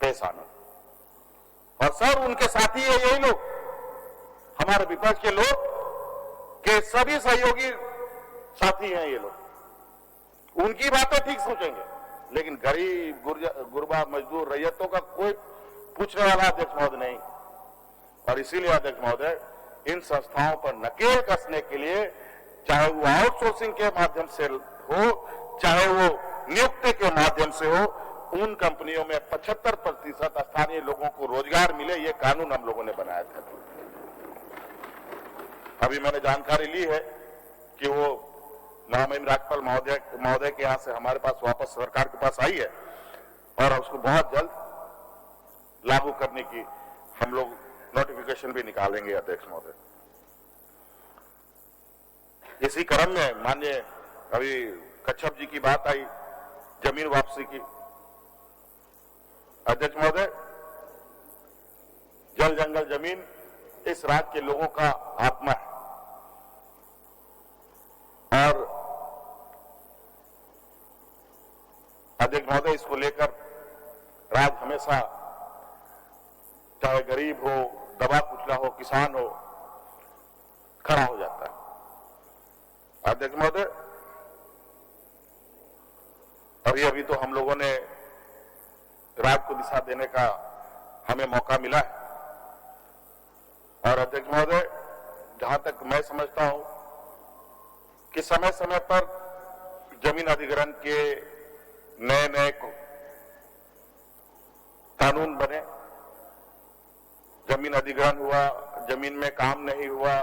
पेश आना। और सब उनके साथी है यही लोग, हमारे विपक्ष के लोग के सभी सहयोगी साथी हैं ये लोग, उनकी बातें ठीक सोचेंगे, लेकिन गरीब गुरबा मजदूर रैयतों का कोई पूछने वाला अध्यक्ष महोदय नहीं। और इसीलिए अध्यक्ष महोदय इन संस्थाओं पर नकेल कसने के लिए, चाहे वो आउटसोर्सिंग के माध्यम से हो, चाहे वो नियुक्ति के माध्यम से हो, उन कंपनियों में 75% स्थानीय लोगों को रोजगार मिले, ये कानून हम लोगों ने बनाया था। अभी मैंने जानकारी ली है कि वो महामहिम राज्यपाल महोदय के यहां से हमारे पास वापस सरकार के पास आई है और उसको बहुत जल्द लागू करने की हम लोग नोटिफिकेशन भी निकालेंगे अध्यक्ष महोदय। इसी क्रम में माननीय अभी कच्छप जी की बात आई जमीन वापसी की। अध्यक्ष महोदय, जल जंगल जमीन इस राज्य के लोगों का आत्मा है और अध्यक्ष महोदय इसको लेकर राज्य हमेशा, चाहे गरीब हो, दबा कुचला हो, किसान हो, खड़ा हो जाता है। अध्यक्ष महोदय, अभी तो हम लोगों ने राज्य को दिशा देने का हमें मौका मिला है और अध्यक्ष महोदय जहां तक मैं समझता हूं कि समय समय पर जमीन अधिग्रहण के नए कानून बने, जमीन अधिग्रहण हुआ, जमीन में काम नहीं हुआ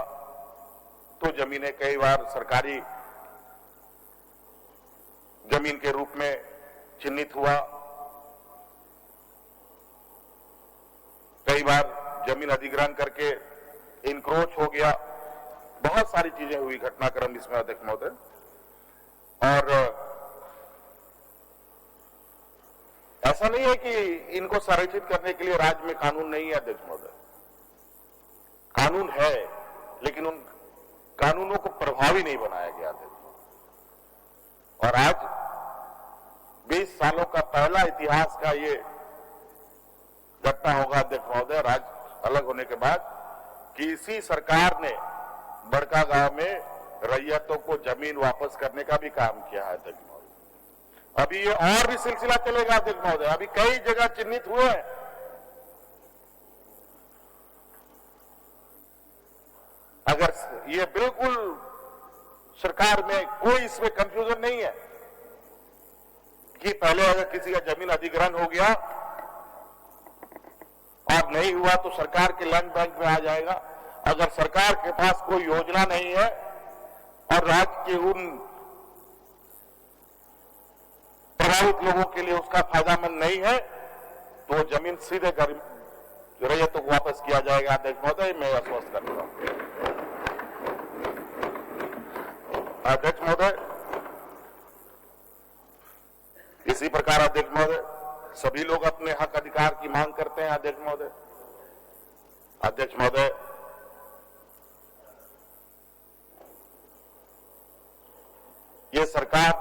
तो जमीनें कई बार सरकारी जमीन के रूप में चिन्हित हुआ, कई बार जमीन अधिग्रहण करके इनक्रोच हो गया, बहुत सारी चीजें हुई घटनाक्रम इसमें अध्यक्ष महोदय। और ऐसा नहीं है कि इनको संरक्षित करने के लिए राज्य में कानून नहीं है अध्यक्ष महोदय, कानून है, लेकिन उन कानूनों को प्रभावी नहीं बनाया गया अध्यक्ष। और आज 20 सालों का पहला इतिहास का ये घटना होगा अध्यक्ष महोदय, राज्य अलग होने के बाद, कि इसी सरकार ने बड़का गांव में रैयतों को जमीन वापस करने का भी काम किया है अध्यक्ष महोदय। अभी ये और भी सिलसिला चलेगा अध्यक्ष महोदय, अभी कई जगह चिन्हित हुए हैं। अगर ये बिल्कुल सरकार में कोई इसमें कंफ्यूजन नहीं है कि पहले अगर किसी का जमीन अधिग्रहण हो गया और नहीं हुआ तो सरकार के लैंड बैंक में आ जाएगा। अगर सरकार के पास कोई योजना नहीं है और राज्य के उन प्रभावित लोगों के लिए उसका फायदामंद नहीं है तो वो जमीन सीधे रैयतों को वापस किया जाएगा। अध्यक्ष महोदय, मैं आश्वस्त करता हूं। अध्यक्ष महोदय, इसी प्रकार अध्यक्ष महोदय सभी लोग अपने हक अधिकार की मांग करते हैं। अध्यक्ष महोदय, ये सरकार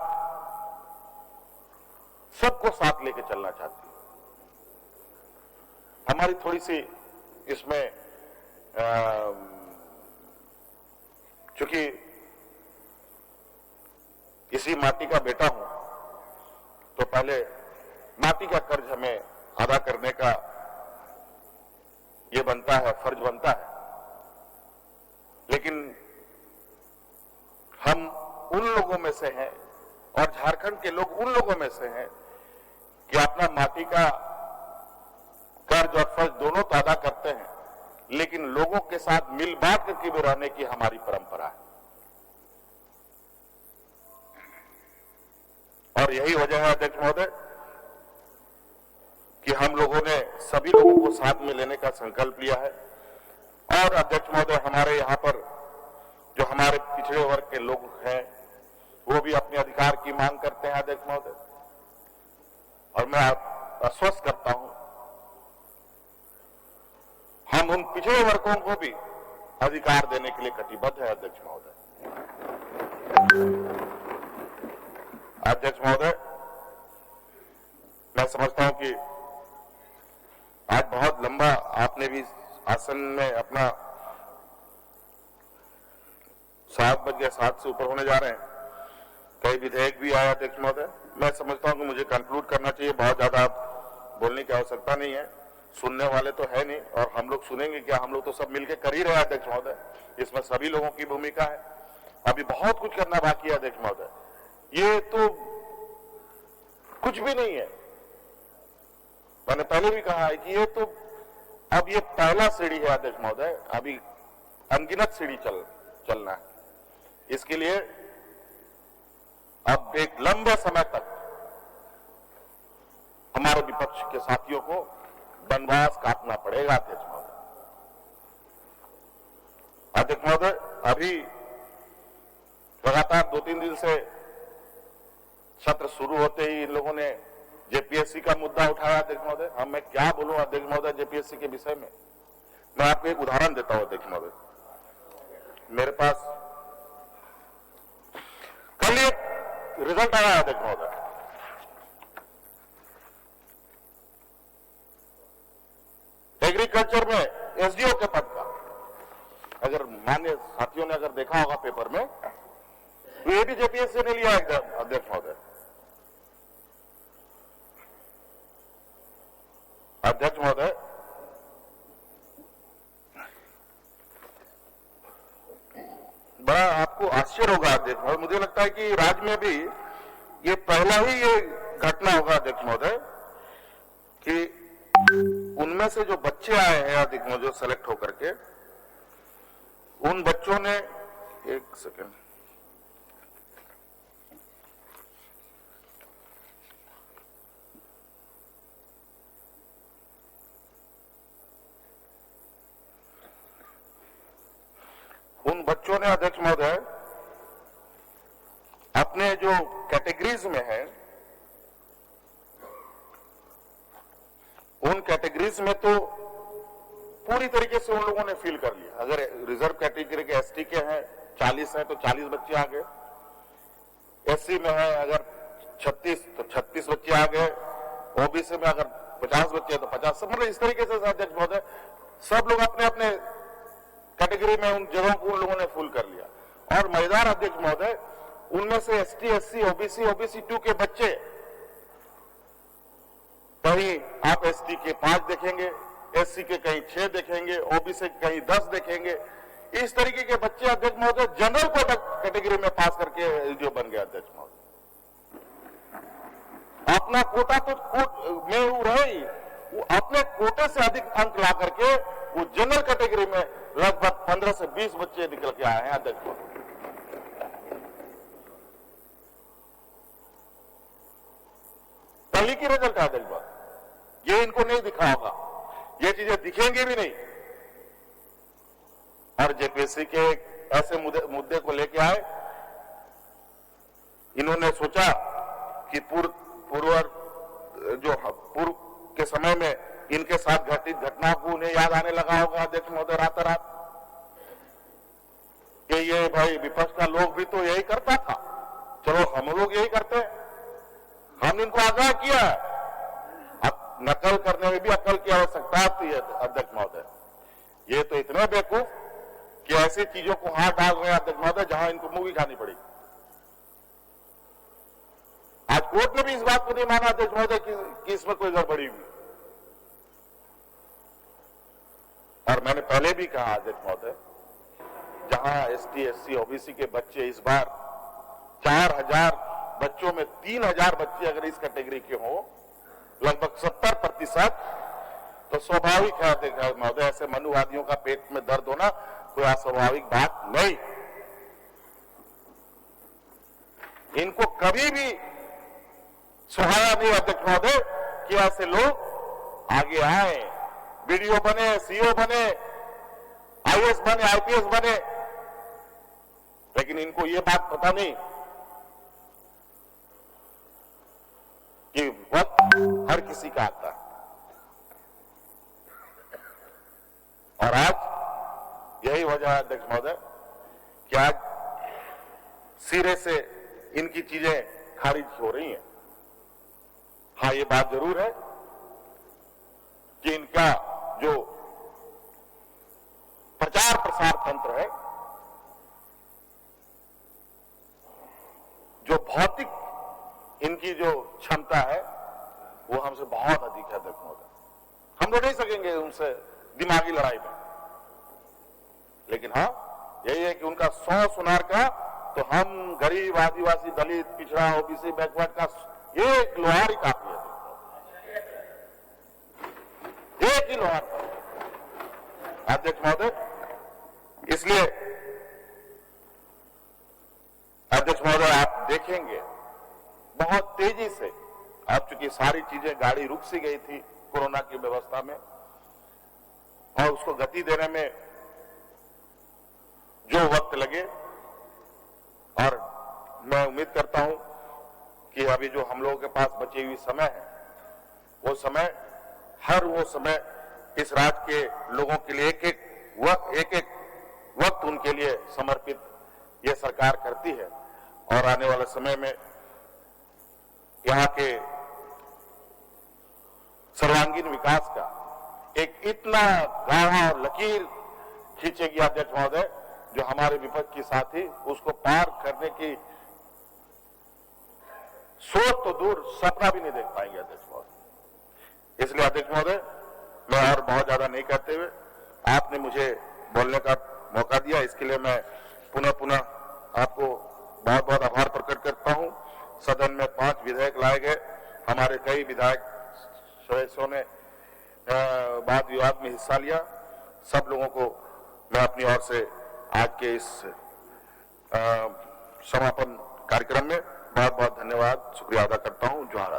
सबको साथ लेके चलना चाहती है। हमारी थोड़ी सी इसमें चूंकि इसी माटी का बेटा हूं तो पहले माटी का कर्ज हमें अदा करने का ये बनता है, फर्ज बनता है। लेकिन हम उन लोगों में से हैं और झारखंड के लोग उन लोगों में से हैं कि अपना माटी का कर्ज और फर्ज दोनों तो अदा करते हैं, लेकिन लोगों के साथ मिल बांट करके भी रहने की हमारी परंपरा है। और यही वजह है अध्यक्ष महोदय कि हम लोगों ने सभी लोगों को साथ में लेने का संकल्प लिया है। और अध्यक्ष महोदय, हमारे यहां पर जो हमारे पिछड़े वर्ग के लोग हैं वो भी अपने अधिकार की मांग करते हैं। अध्यक्ष महोदय, और मैं आश्वस्त करता हूं हम उन पिछड़े वर्गों को भी अधिकार देने के लिए कटिबद्ध है। अध्यक्ष महोदय, मैं समझता हूं कि आज बहुत लंबा आपने भी आसन में अपना 7 से ऊपर होने जा रहे हैं, कई विधेयक भी आया। अध्यक्ष महोदय, मैं समझता हूं कि मुझे कंक्लूड करना चाहिए, बहुत ज्यादा बोलने की आवश्यकता नहीं है। सुनने वाले तो है नहीं और हम लोग सुनेंगे क्या, हम लोग तो सब मिलकर कर ही रहे हैं। अध्यक्ष महोदय, इसमें सभी लोगों की भूमिका है, अभी बहुत कुछ करना बाकी है। अध्यक्ष महोदय, ये तो कुछ भी नहीं है। मैंने पहले भी कहा है कि ये तो अब ये पहला सीढ़ी है। अध्यक्ष महोदय, अभी अनगिनत सीढ़ी चलना है। इसके लिए अब एक लंबे समय तक हमारे विपक्ष के साथियों को वनवास काटना पड़ेगा। अध्यक्ष महोदय, अभी लगातार 2-3 दिन से सत्र शुरू होते ही इन लोगों ने जेपीएससी का मुद्दा उठाया। अध्यक्ष महोदय, मैं क्या बोलूं अध्यक्ष महोदय जेपीएससी के विषय में। मैं आपको एक उदाहरण देता हूं। अध्यक्ष महोदय, मेरे पास कल एक रिजल्ट आया। अध्यक्ष महोदय, एग्रीकल्चर में एसडीओ के पद का, अगर मान्य साथियों ने अगर देखा होगा पेपर में, तो ये भी जेपीएससी ने लिया एकदम। अध्यक्ष महोदय, बड़ा आपको आश्चर्य होगा अध्यक्ष महोदय, मुझे लगता है कि राज्य में भी ये पहला ही ये घटना होगा अध्यक्ष महोदय कि उनमें से जो बच्चे आए हैं अध्यक्ष महोदय जो सेलेक्ट होकर के, उन बच्चों ने, एक सेकंड, उन बच्चों ने अध्यक्ष महोदय अपने जो कैटेगरीज में है, उन कैटेगरीज में तो पूरी तरीके से उन लोगों ने फील कर लिया। अगर रिजर्व कैटेगरी के एसटी के हैं 40 हैं तो 40 बच्चे आ गए, एससी में है अगर 36 तो 36 बच्चे आ गए, ओबीसी में अगर 50 बच्चे तो 50। मतलब इस तरीके से अध्यक्ष महोदय सब लोग अपने अपने कैटेगरी में उन जगहों को उन लोगों ने फुल कर लिया। और मजेदार अध्यक्ष महोदय, उनमें से एसटी, एससी, ओबीसी, ओबीसी 2 के बच्चे कहीं आप एसटी के 5 देखेंगे, एससी के कहीं 6 देखेंगे, ओबीसी के कहीं 10 देखेंगे। इस तरीके के बच्चे अध्यक्ष महोदय जनरल कैटेगरी में पास करके एलडीओ बन गए अध्यक्ष महोदय। अपना कोटा तो में वो रहे ही, वो अपने कोटे से अधिक अंक ला करके वो जनरल कैटेगरी में लगभग 15 से 20 बच्चे निकल के आए हैं अध्यक्ष महोदय। पहली की रिजल्ट है अध्यक्ष महोदय, ये इनको नहीं दिखा होगा, ये चीजें दिखेंगी भी नहीं। और जेपीएससी के ऐसे मुद्दे को लेके आए, इन्होंने सोचा कि पूर्व के समय में इनके साथ घटित घटनाओं को उन्हें याद आने लगा होगा अध्यक्ष महोदय रात कि ये भाई विपक्ष का लोग भी तो यही करता था, चलो हम लोग यही करते हैं। हम इनको आगाह किया, अब नकल करने में भी अकल की आवश्यकता आती है अध्यक्ष महोदय। ये तो इतने बेवकूफ कि ऐसी चीजों को हाथ डाल रहे हैं अध्यक्ष महोदय जहां इनको मूवी खानी पड़ी। आज कोर्ट ने भी इस बात को नहीं माना अध्यक्ष महोदय कि इसमें कोई गड़बड़ी हुई। और मैंने पहले भी कहा अध्यक्ष महोदय, जहां एसटी एससी ओबीसी के बच्चे इस बार 4000 बच्चों में 3000 बच्चे अगर इस कैटेगरी के हों, लगभग 70%, तो स्वाभाविक है अध्यक्ष महोदय ऐसे मनुवादियों का पेट में दर्द होना कोई अस्वाभाविक बात नहीं। इनको कभी भी सुहाया नहीं अध्यक्ष महोदय कि ऐसे लोग आगे आए, बीडीओ बने, सीओ बने, आईएएस बने, आईपीएस बने। लेकिन इनको ये बात पता नहीं कि वक्त हर किसी का आता है। और आज यही वजह है अध्यक्ष महोदय कि आज सिरे से इनकी चीजें खारिज हो रही हैं। हाँ, ये बात जरूर है कि इनका जो प्रचार प्रसार तंत्र है, जो भौतिक इनकी जो क्षमता है, वो हमसे बहुत अधिक है अध्यक्ष महोदय। हम लड़ नहीं सकेंगे उनसे दिमागी लड़ाई में। लेकिन हाँ, यही है कि उनका 100 सुनार का, तो हम गरीब, आदिवासी, दलित, पिछड़ा, ओबीसी, बैकवर्ड का एक लोहार ही काफी है, एक ही लोहार अध्यक्ष महोदय। इसलिए अध्यक्ष महोदय आप देखेंगे बहुत तेजी से, अब चूंकि सारी चीजें गाड़ी रुक सी गई थी कोरोना की व्यवस्था में, और उसको गति देने में जो वक्त लगे, और मैं उम्मीद करता हूं कि अभी जो हम लोगों के पास बची हुई समय है, वो समय वो समय इस राज्य के लोगों के लिए एक एक वक्त उनके लिए समर्पित ये सरकार करती है। और आने वाले समय में यहाँ के सर्वांगीण विकास का एक इतना गाढ़ा और लकीर खींचेगी अध्यक्ष महोदय, जो हमारे विपक्ष के साथी उसको पार करने की सोच तो दूर, सपना भी नहीं देख पाएंगे अध्यक्ष महोदय। इसलिए अध्यक्ष महोदय, मैं और बहुत ज्यादा नहीं कहते हुए आपने मुझे बोलने का मौका दिया, इसके लिए मैं पुनः आपको बहुत बहुत आभार प्रकट करता हूं। सदन में 5 विधेयक लाए गए, हमारे कई विधायक सदस्यों ने वाद विवाद में हिस्सा लिया। सब लोगों को मैं अपनी ओर से आज के इस समापन कार्यक्रम में बहुत बहुत धन्यवाद, शुक्रिया अदा करता हूं। जोहार।